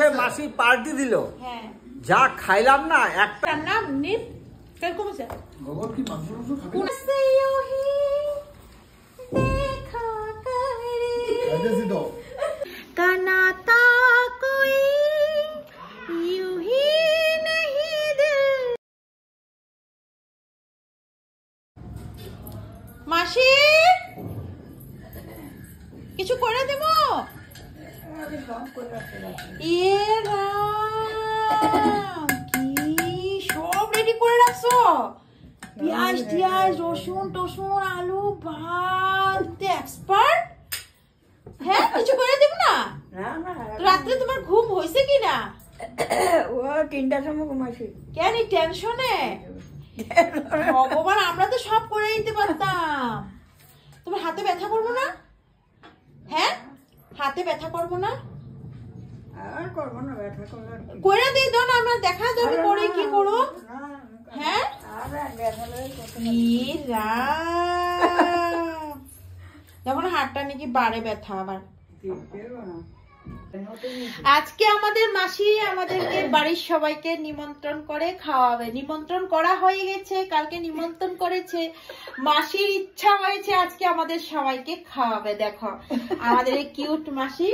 বছরে মাসি পার্টি দিল। হ্যাঁ যা খাইলাম না একটা নাম নিপ কিরকম আছে গোবর কি মাংস খাবে কোনসে ইউহি দেখা করে ऐसे तो कनाता कोई यूं ही नहीं दिल মাসি কিছু করে দেব ইয়ে রাম কি সব রেডি করে রাখছো পেঁয়াজ টিয়াজ রসুন টসুন আলু ভাত এক্সপার্ট হ্যাঁ কিছু করে দেব না রাত্রে তোমার ঘুম হয়েছে কি না ও 3টার সময় ঘুমাইছি কেন টেনশনে ভগবান আমরা তো সব করে নিতে পারতাম তোমার হাতে ব্যথা করবো না হ্যাঁ হাতে ব্যথা করবো না আর করবো না ব্যথা করলে করে দিই দাও না আমরা দেখা যাবে করে কি করো হ্যাঁ যখন হাতটা নাকি বাড়ে ব্যথা আবার আজকে আমাদের মাসি আমাদেরকে বাড়ির সবাইকে নিমন্ত্রণ করে খাওয়াবে নিমন্ত্রণ করা হয়ে গেছে কালকে নিমন্ত্রণ করেছে মাসির ইচ্ছা হয়েছে আজকে আমাদের সবাইকে খাওয়াবে দেখো আমাদের এই কিউট মাসি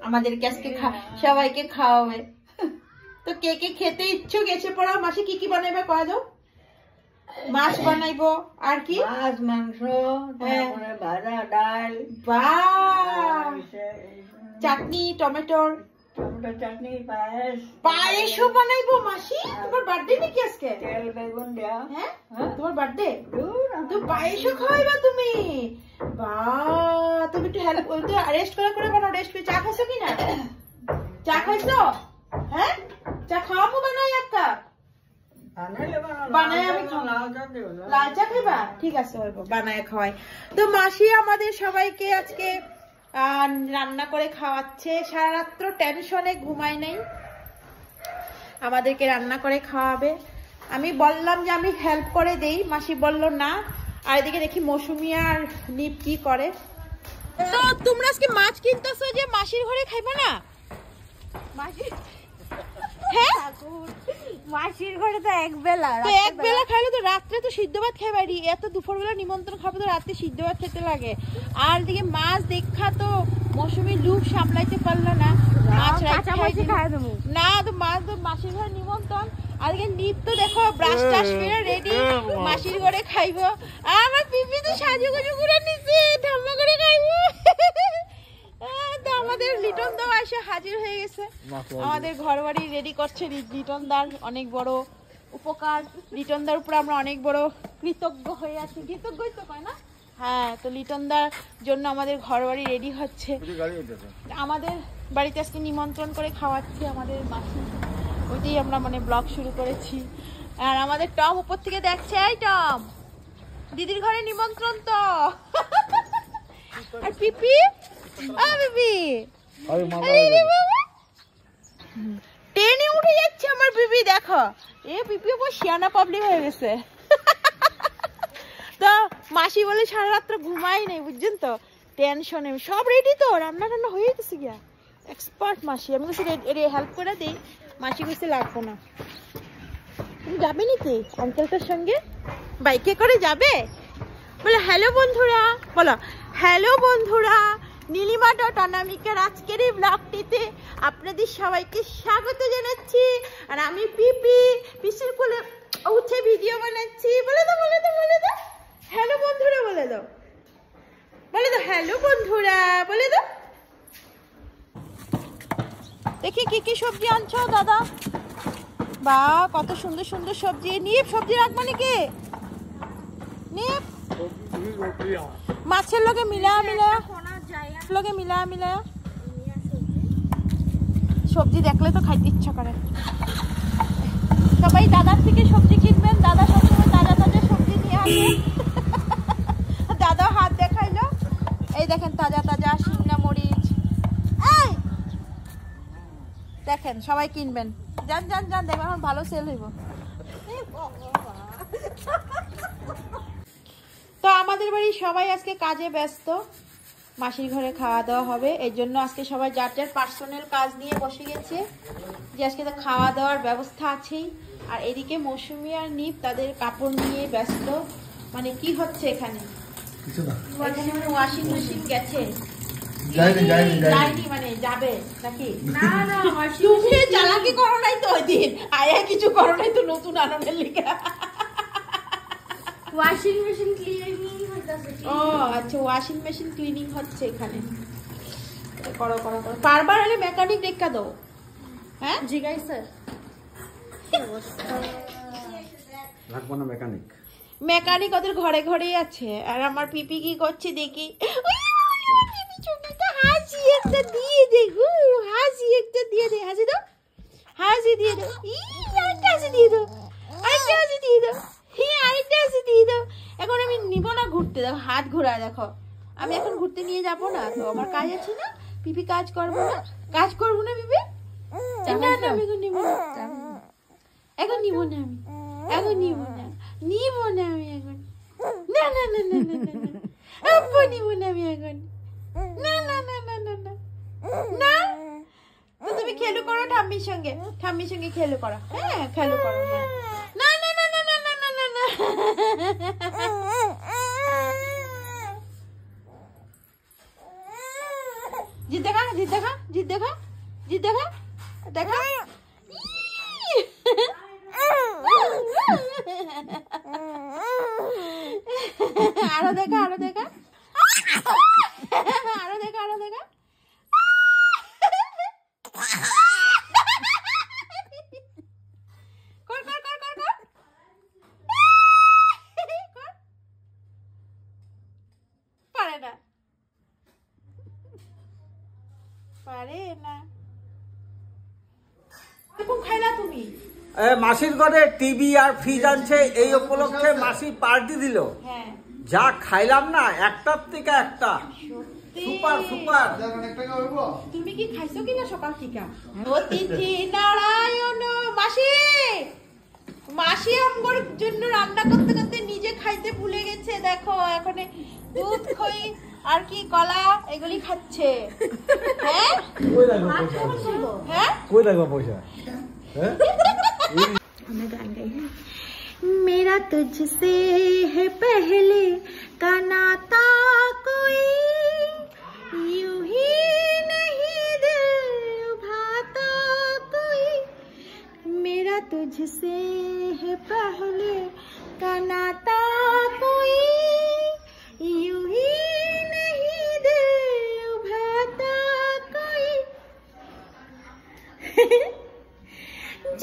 আমাদেরকে আজকে সবাইকে খাওয়াবে তো কে কে খেতে ইচ্ছুক এসে পড়া মাসি কি কি বানাইবে কয়া যাও মাছ বানাইবো আর কি মাছ মাংস তারপরে ভাজা ডাল বাহ চাটনি টমেটোর চাটনি পায়েস পায়েসও বানাইবো মাসি তোমার বার্থডে নাকি আজকে তেল বেগুন দেওয়া হ্যাঁ তোমার বার্থডে তো পায়েসও খাওয়াইবা তুমি বাহ তুমি একটু হেল্প করতে রেস্ট করে বানাও রেস্ট করে চা খাইছো কি না চা খাইছো হ্যাঁ চা খাওয়াবো বানাই একটা বানাই আমি লাল চা খাইবা ঠিক আছে বানায় খাওয়াই তো মাসি আমাদের সবাইকে আজকে রান্না করে খাওয়াচ্ছে সারা রাত্র টেনশনে ঘুমাই নাই আমাদেরকে রান্না করে খাওয়াবে আমি বললাম যে আমি হেল্প করে দেই মাসি বলল না আর এদিকে দেখি মৌসুমি আর নিপ কি করে তো তোমরা আজকে মাছ কিনতেছো যে মাসির ঘরে খাইবা না মাসি হ্যাঁ মাসির ঘরে তো একবেলা খাইলে তো রাত্রে তো সিদ্ধ ভাত খাই বাড়ি এত দুপুরবেলা নিমন্ত্রণ খাবো তো রাত্রে সিদ্ধ ভাত খেতে লাগে আর দিকে মাছ দেখা তো মৌসুমি লুক সামলাইতে পারলো না না তো মাছ তো মাসির ঘরে নিমন্ত্রণ আজকে নিত্য দেখো ব্রাশ টাশ করে রেডি মাসির ঘরে খাইবো আমার পিপি তো সাজুগুজু করে নিচ্ছে ধাম্মা করে খাইবো তো আমাদের লিটন দা এসে হাজির হয়ে গেছে আমাদের ঘর বাড়ি রেডি করছে লিটন দার অনেক বড় উপকার লিটন দার উপর আমরা অনেক বড় কৃতজ্ঞ হয়ে আছি কৃতজ্ঞই তো কয় না হ্যাঁ তো লিটন দার জন্য আমাদের ঘর বাড়ি রেডি হচ্ছে আমাদের বাড়িতে আজকে নিমন্ত্রণ করে খাওয়াচ্ছে আমাদের মাসি ওইটাই আমরা মানে ব্লগ শুরু করেছি আর আমাদের টম উপর থেকে দেখছে এই টম দিদির ঘরে নিমন্ত্রণ তো আর পিপি ট্রেনে উঠে যাচ্ছে আমার বিবি দেখো এ পিপি উপর শিয়ানা পাবলিক হয়ে গেছে তো মাসি বলে সারা রাত্র ঘুমাই নাই বুঝছেন তো টেনশনে সব রেডি তো রান্না টান্না হয়ে গেছে গিয়া এক্সপার্ট মাসি আমি কাছে হেল্প করে দিই মাসি কইছে লাগবো না তুমি যাবে নাকি আঙ্কেলটার সঙ্গে বাইকে করে যাবে বলো হ্যালো বন্ধুরা বলো হ্যালো বন্ধুরা নীলিমা ডট অনামিকার আজকের এই ব্লগটিতে আপনাদের সবাইকে স্বাগত জানাচ্ছি আর আমি পিপি পিসির কোলে উঠে ভিডিও বানাচ্ছি বলে দাও হ্যালো বন্ধুরা বলে দাও হ্যালো বন্ধুরা বলে দাও দেখি কি কি সবজি আনছো দাদা বা কত সুন্দর সুন্দর সবজি নিয়ে সবজি রাখবা নাকি নিয়ে মাছের লগে মিলা সবজি দেখলে তো খাইতে ইচ্ছা করে সবাই দাদার থেকে সবজি কিনবেন দাদা সবসময় তাজা সবজি নিয়ে আসে দাদা হাত দেখাইলো এই দেখেন তাজা শিমলা মরিচ এই দেখেন সবাই কিনবেন যান দেখবেন এখন ভালো সেল হইব তো আমাদের বাড়ি সবাই আজকে কাজে ব্যস্ত মাসির ঘরে খাওয়া দাওয়া হবে। এর জন্য আজকে সবাই যার যার পার্সোনাল কাজ নিয়ে বসে গেছে, যে আজকে তো খাওয়া দাওয়ার ব্যবস্থা আছেই। আর এদিকে মৌসুমি আর নিপ তাদের কাপড় নিয়ে ব্যস্ত। মানে কি হচ্ছে এখানে? কিছু না। এখানে মানে ওয়াশিং মেশিন গেছে, যায়নি মানে যাবে নাকি? না না তুমি চালাকি করো নাই তো ওই দিন, আয়া কিছু করো নাই তো নতুন আনন্দের লিগা। ওয়াশিং মেশিন ক্লিনিং হইতাছে। ও আচ্ছা, ওয়াশিং মেশিন ক্লিনিং হচ্ছে এখানে। করো করো করো, বারবার এলে মেকানিক দেখা দাও। হ্যাঁ জিগাই স্যার লাগবো না মেকানিক। মেকানিক ওদের ঘরে ঘরেই আছে। আর আমার পিপি কি করছে দেখি, পিপি চোখে হাসি একটা দিয়ে দেখো, হাসি একটা দিয়ে দে, হাসি দাও, হাসি দিয়ে দাও, আরেকটা হাসি দিয়ে দাও, আরেকটা হাসি দিয়ে দাও, আরেকটা হাসি দিয়ে দাও। এখন আমি নিব না ঘুরতে, দেখো হাত ঘোরায়, দেখো আমি এখন ঘুরতে নিয়ে যাবো না তো, আমার কাজ আছে না। পিপি কাজ করবো না, কাজ করবো না পিপি, না না আমি এখন নিব না, এখন নিব না আমি, এখন নিব না, নিব না আমি এখন, না না না না না না, আব্বু নিব না আমি এখন, না না না না না না না। তো তুমি খেলু করো ঠাম্মির সঙ্গে, ঠাম্মির সঙ্গে খেলু করো, হ্যাঁ খেলু করো, হ্যাঁ। না না না না না না না না। জিদ দেখা, জিদ দেখা, জিদ দেখা, জিদ দেখা, দেখা। আরো দেখা, আরো দেখা, আরো দেখা, আরো দেখা। কর কর কর কর কর, পারে না, পারে না। কোন খাইলা তুমি? মাসির ঘরে টিভি আর ফ্রিজ আনছে, এই উপলক্ষে মাসি পার্টি দিল। হ্যাঁ যা খাইলাম না, একটার থেকে একটা সত্যি। Super super. তুমি কি খাইছো কিনা সকাল থেকে? অতিথি নারায়ণ। মাসি, মাসি আমগর জন্য রান্না করতে করতে নিজে খাইতে ভুলে গেছে। দেখো এখন দুধ খই আর কি কলা এগুলি খাচ্ছে। হ্যাঁ হ্যাঁ, কই লাগবে পয়সা? मेरा तुझसे है पहले का नाता कोई यूं ही नहीं दिल भाता कोई, मेरा तुझसे है पहले का नाता कोई यूं ही नहीं दिल भाता कोई।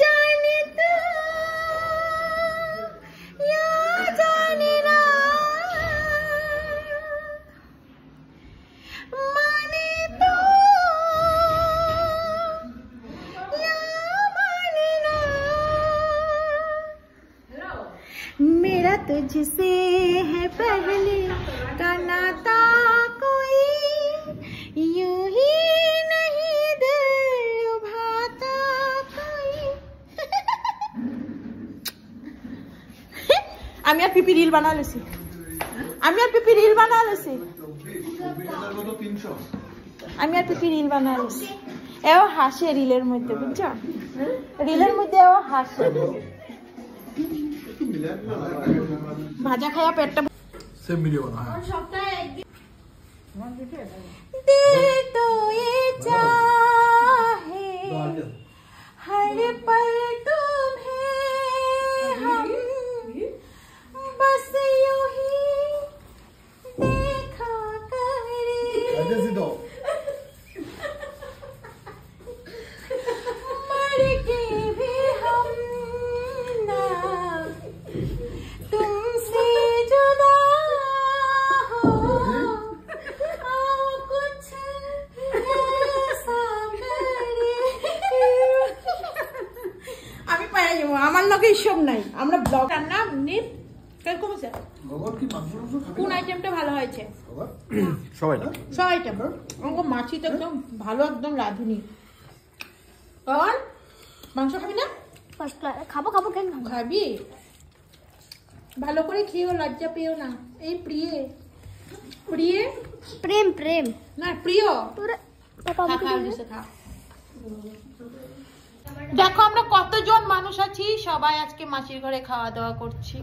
जाने तू या जाने ना, माने तो या माने ना, मेरा तुझसे है पहले का नाता कोई यूं ही नहीं दिल भाता कोई। আমি আর পিপি রিল বানা লেছি, আমি আর পিপি রিল বানা লেছি, আমি আর পিপি রিল বানা লেছি। এও হাসে রিলের মধ্যে, বুঝছো? রিলের মধ্যে এও হাসে। ভাজা খায়া পেটটা সেম ভিডিও বানা। সপ্তাহে একদিন दिल तो ये चाहे हर पल तुम्हें हम बस यूं ही देखा करें, मर के भी हम ना तुमसे जुदा हो, आओ कुछ ऐसा करे। আমি পাই যাবো, আমার লগে সব নাই। আমরা ব্লগ রান্না নিপ কিরকম আছে? গোবর কি মাংস খাবে? কোন আইটেমটা ভালো হয়েছে? সবাই সব আইটেম আমাকে মাছি তো একদম ভালো, একদম রাঁধুনি। আর মাংস খাবি না? ফার্স্ট ক্লাস খাবো খাবো কেন খাবো? খাবি, ভালো করে খেয়েও, লজ্জা পেও না। এই প্রিয়ে প্রিয় প্রেম প্রেম না প্রিয় তোরা পাপা খা, আমাকে খা, দিলে? দিছে, খা। দেখো আমরা কতজন মানুষ আছি, সবাই আজকে মাসির ঘরে খাওয়া দাওয়া করছি।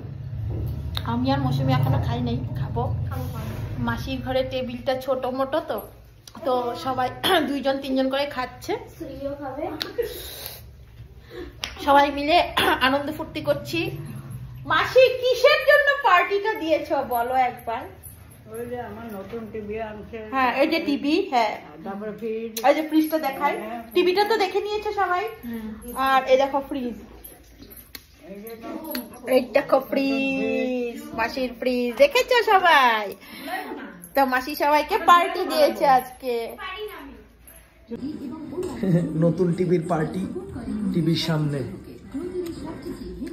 আমি আর মৌসুমি এখনো খাই নাই, খাবো। মাসির ঘরে টেবিলটা ছোট মোটো তো তো সবাই 2 জন 3 জন করে খাচ্ছে, শ্রীও খাবে। সবাই মিলে আনন্দ ফুর্তি করছি। মাসি কিসের জন্য পার্টিটা দিয়েছো বলো একবার। ওই যে আমার নতুন টিভি আনছে, হ্যাঁ এই যে টিভি, হ্যাঁ তারপরে ফ্রিজ, এই যে ফ্রিজটা দেখাই, টিভিটা তো দেখে নিয়েছে সবাই। আর এই দেখো ফ্রিজ, এই দেখো ফ্রিজ, মাসির ফ্রিজ দেখেছো সবাই। তো মাসি সবাইকে পার্টি দিয়েছে আজকে। নতুন টিভির পার্টি, টিভির সামনে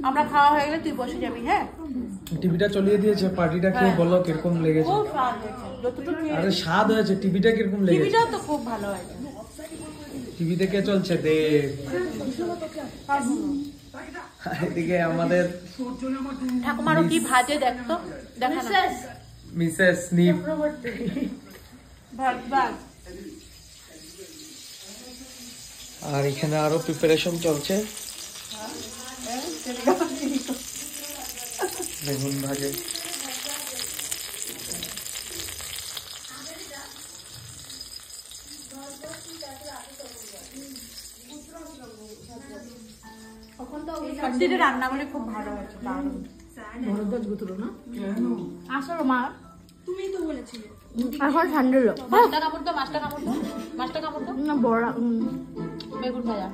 আমরা খাওয়া হয়ে গেলে তুই বসে যাবি, হ্যাঁ। টিভিটা চলিয়ে দিয়েছে, পার্টিটা খেয়ে বলো কিরকম লেগেছে। খুব স্বাদ হয়েছে, যতটুকু খেয়ে- আরে স্বাদ হয়েছে, টিভিটা কিরকম লেগেছে। টিভিটাও তো খুব ভালো হয়েছে। টিভি দেখে চলছে দেখ। এদিকে আমাদের ঠাকুমারও কি ভাজে দেখতো, দেখা না। Mrs snip. ভাত ভাত আর এখানে আরো প্রিপারেশন চলছে, বেগুন ভাজে। সত্যিটা রান্না করে খুব ভালো হয়েছে, দারুণ। আসলে মা তুমি তো বলেছিলে এখন ঠান্ডা হলো। মাছটা কামড় দাও, মাছটা কামড় দাও, মাছটা কামড় দাও। না বড় বেগুন ভাজা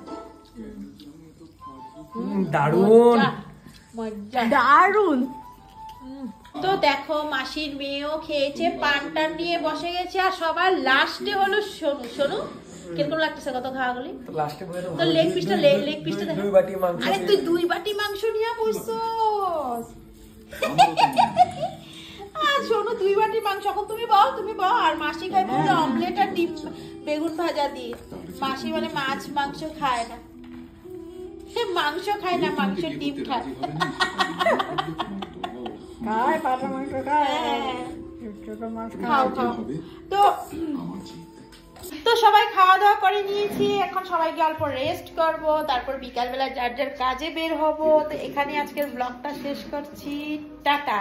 দারুন। মজা। দারুন। তো দেখো মাসির মেয়েও খেয়েছে, পানটা নিয়ে বসে গেছে। আর সবার লাস্টে হলো সোনু। সোনু কিরকম লাগতেছে কত খাওয়া গুলি? লাস্টে বলে তো লেগ পিসটা লেগ পিসটা দেখ। 2 বাটি মাংস। আরে তুই 2 বাটি মাংস নিয়ে বসছস। আর সোনু 2 বাটি মাংস। এখন তুমি বাও আর মাসি খায় বলে অমলেট আর ডিম বেগুন ভাজা দিয়ে। মাসি মানে মাছ মাংস খায় না, মাংস খায় না, মাংস ডিম খায়। খায় পাটা মাংস খায়, হ্যাঁ। ছোট মাছ খাও খাও। তো সবাই খাওয়া দাওয়া করে নিয়েছি, এখন সবাইকে অল্প রেস্ট করব, তারপর বিকালবেলা যার যার কাজে বের হব। তো এখানে আজকের ব্লগটা শেষ করছি, টাটা।